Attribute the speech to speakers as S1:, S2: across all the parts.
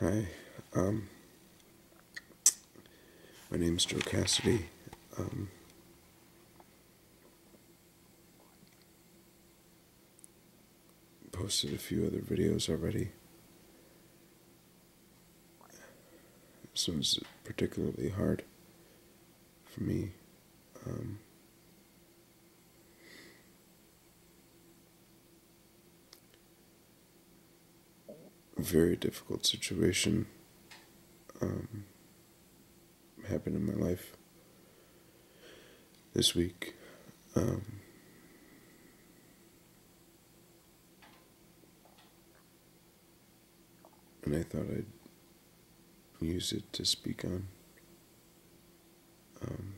S1: Hi, um, my name's Joe Cassidy. Um, Posted a few other videos already. This one's particularly hard for me. Um, a very difficult situation happened in my life this week. Um, and I thought I'd use it to speak on. Um,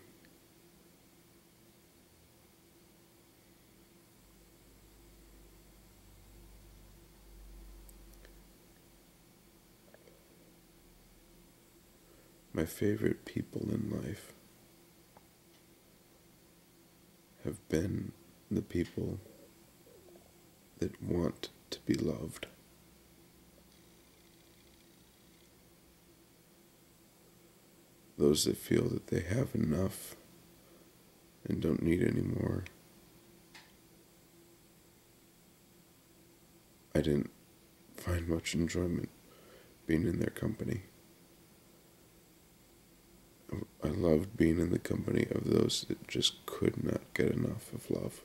S1: my favorite people in life have been the people that want to be loved. Those that feel that they have enough and don't need any more. I didn't find much enjoyment being in their company. I loved being in the company of those that just could not get enough of love.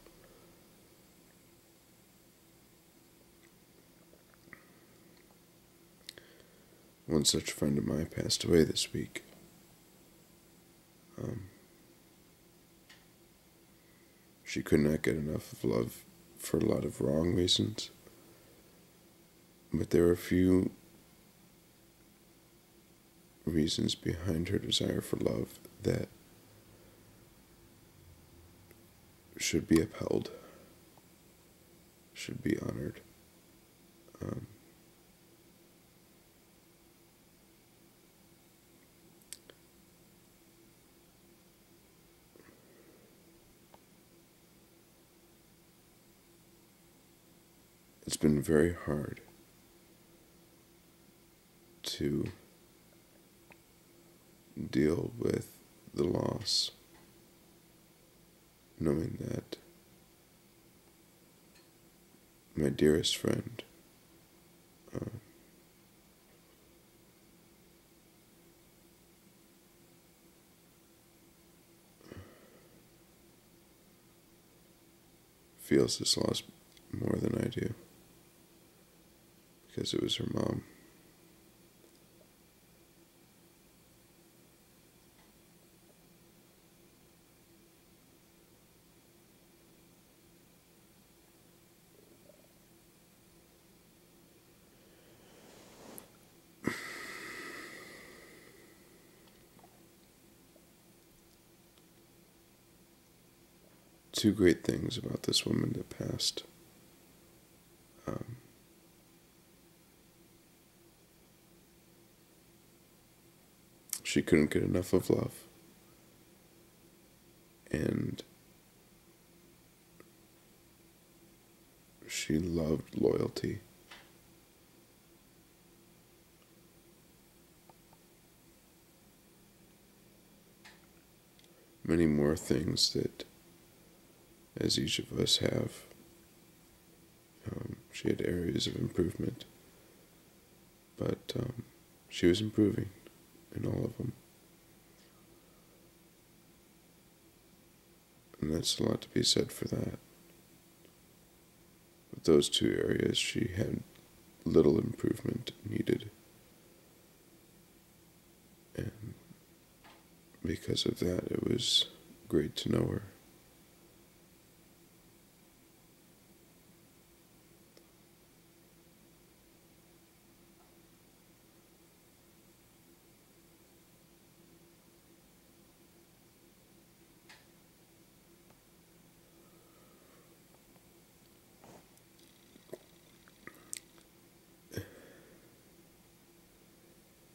S1: One such friend of mine passed away this week. She could not get enough of love for a lot of wrong reasons. But there are a few reasons behind her desire for love that should be upheld, should be honored. It's been very hard to deal with the loss, knowing that my dearest friend feels this loss more than I do, because it was her mom. Two great things about this woman that passed. She couldn't get enough of love, and she loved loyalty. Many more things that, as each of us have, she had areas of improvement, but she was improving in all of them. And that's a lot to be said for that. But those two areas she had little improvement needed. And because of that, it was great to know her.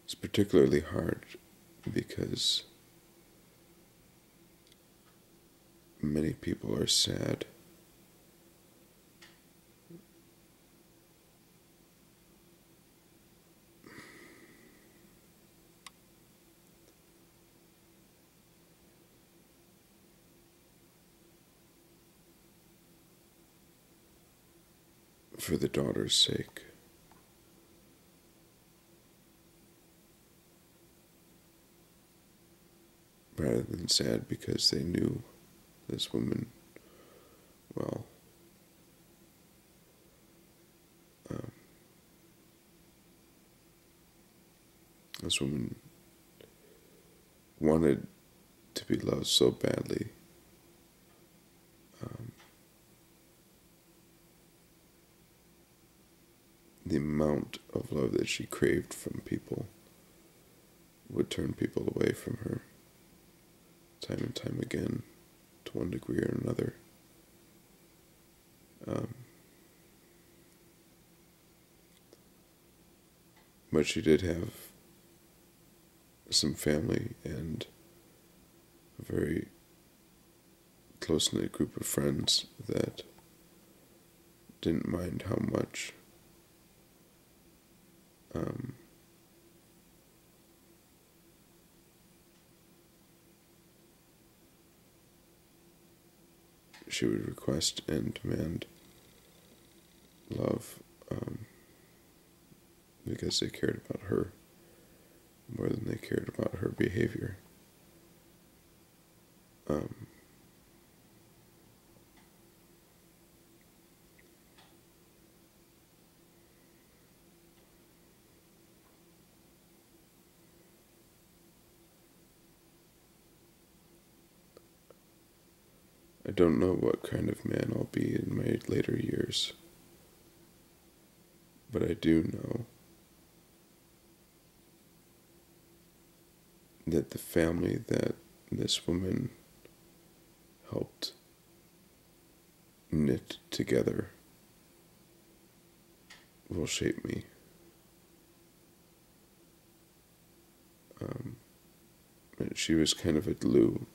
S1: It's particularly hard because many people are sad. for the daughter's sake, rather than sad because they knew this woman well. This woman wanted to be loved so badly. The amount of love that she craved from people would turn people away from her time and time again, to one degree or another. But she did have some family and a very close-knit group of friends that didn't mind how much she would request and demand love, because they cared about her more than they cared about her behavior. I don't know what kind of man I'll be in my later years, but I do know that the family that this woman helped knit together will shape me. She was kind of a glue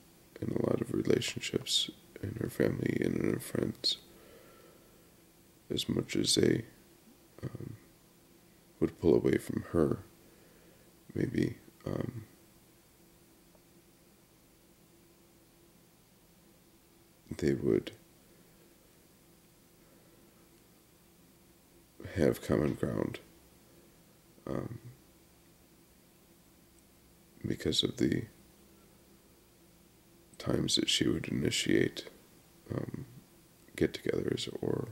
S1: in a lot of relationships in her family and in her friends. As much as they would pull away from her, maybe they would have common ground, because of the times that she would initiate get-togethers or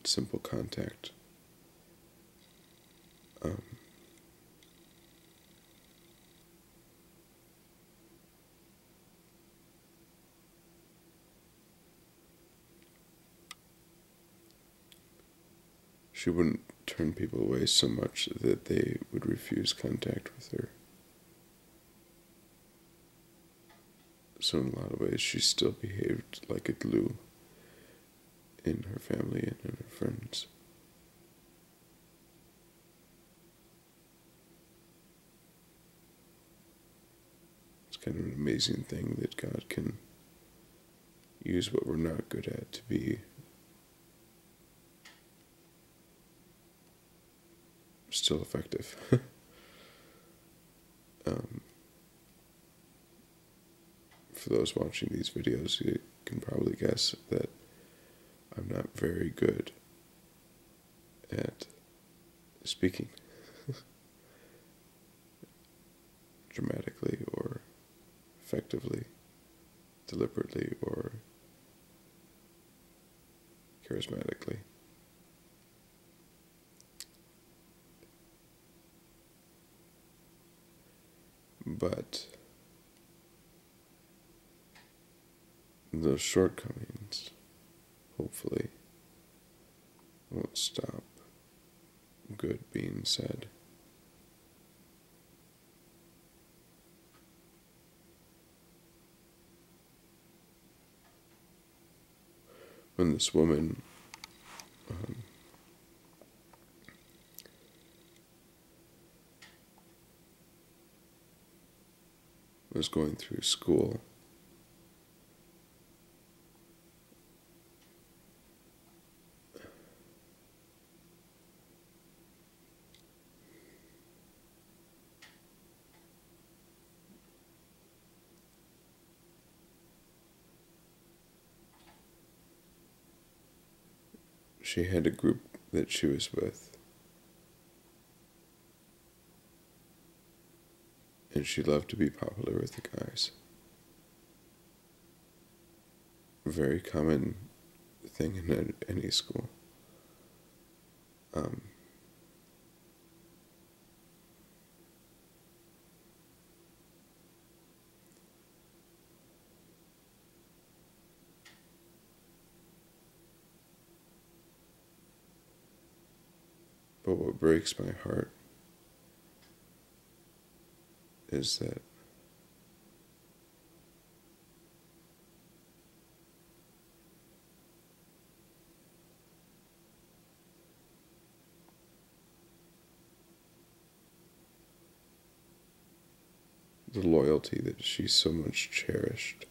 S1: simple contact. She wouldn't turn people away so much that they would refuse contact with her. So in a lot of ways, she still behaved like a glue in her family and in her friends. It's kind of an amazing thing that God can use what we're not good at to be still effective. For those watching these videos, you can probably guess that I'm not very good at speaking dramatically or effectively, deliberately or charismatically. But those shortcomings, hopefully, won't stop good being said. When this woman was going through school, she had a group that she was with, and she loved to be popular with the guys. A very common thing in any school. Um, but what breaks my heart is that the loyalty that she so much cherished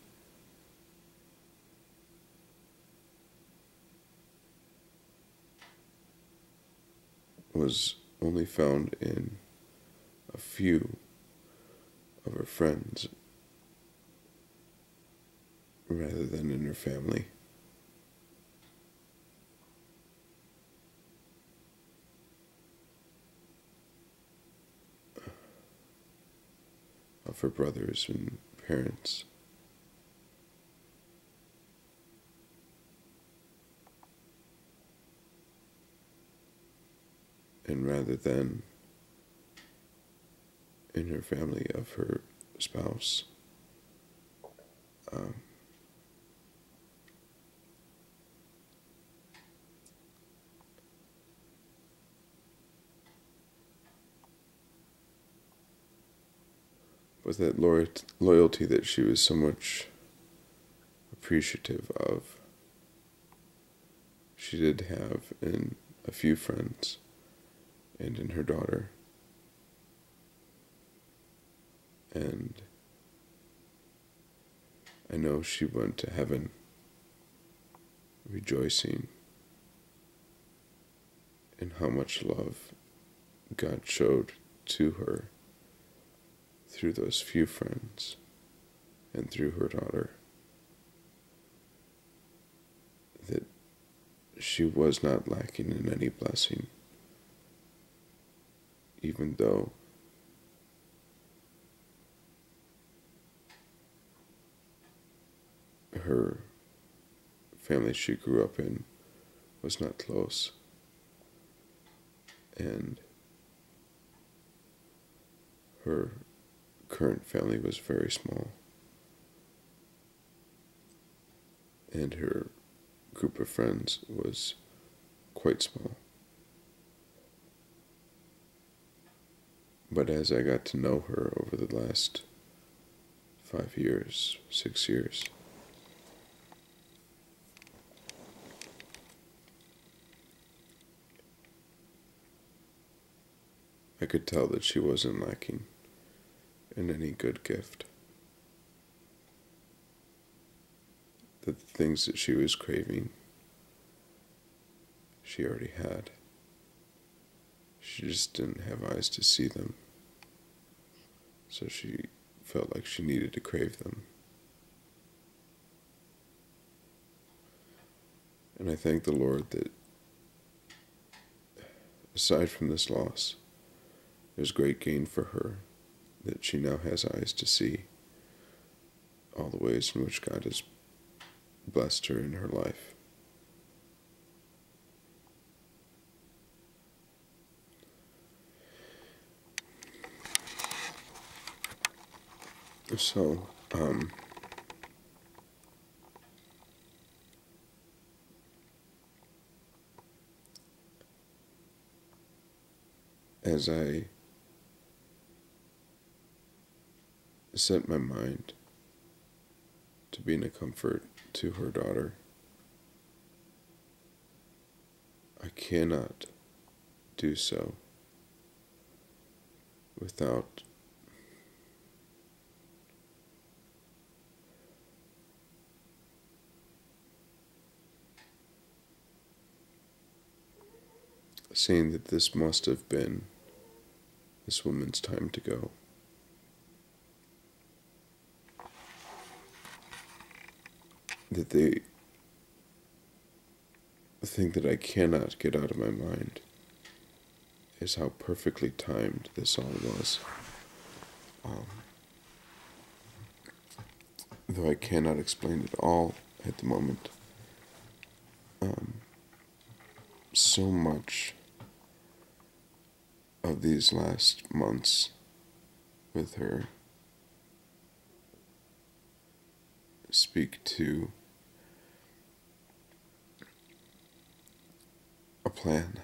S1: was only found in a few of her friends rather than in her family. Of her brothers and parents. And rather than in her family of her spouse. Um, but that loyalty that she was so much appreciative of, she did have in a few friends and in her daughter. And I know she went to heaven rejoicing in how much love God showed to her through those few friends and through her daughter. That she was not lacking in any blessing, even though her family she grew up in was not close, and her current family was very small, and her group of friends was quite small. But as I got to know her over the last 5 years, 6 years, I could tell that she wasn't lacking in any good gift. That the things that she was craving, she already had. She just didn't have eyes to see them. So she felt like she needed to crave them. And I thank the Lord that aside from this loss, there's great gain for her, that she now has eyes to see all the ways in which God has blessed her in her life. So, as I set my mind to being a comfort to her daughter, I cannot do so without saying that this must have been this woman's time to go. That the the thing that I cannot get out of my mind is how perfectly timed this all was. Though I cannot explain it all at the moment, so much of these last months with her speak to a plan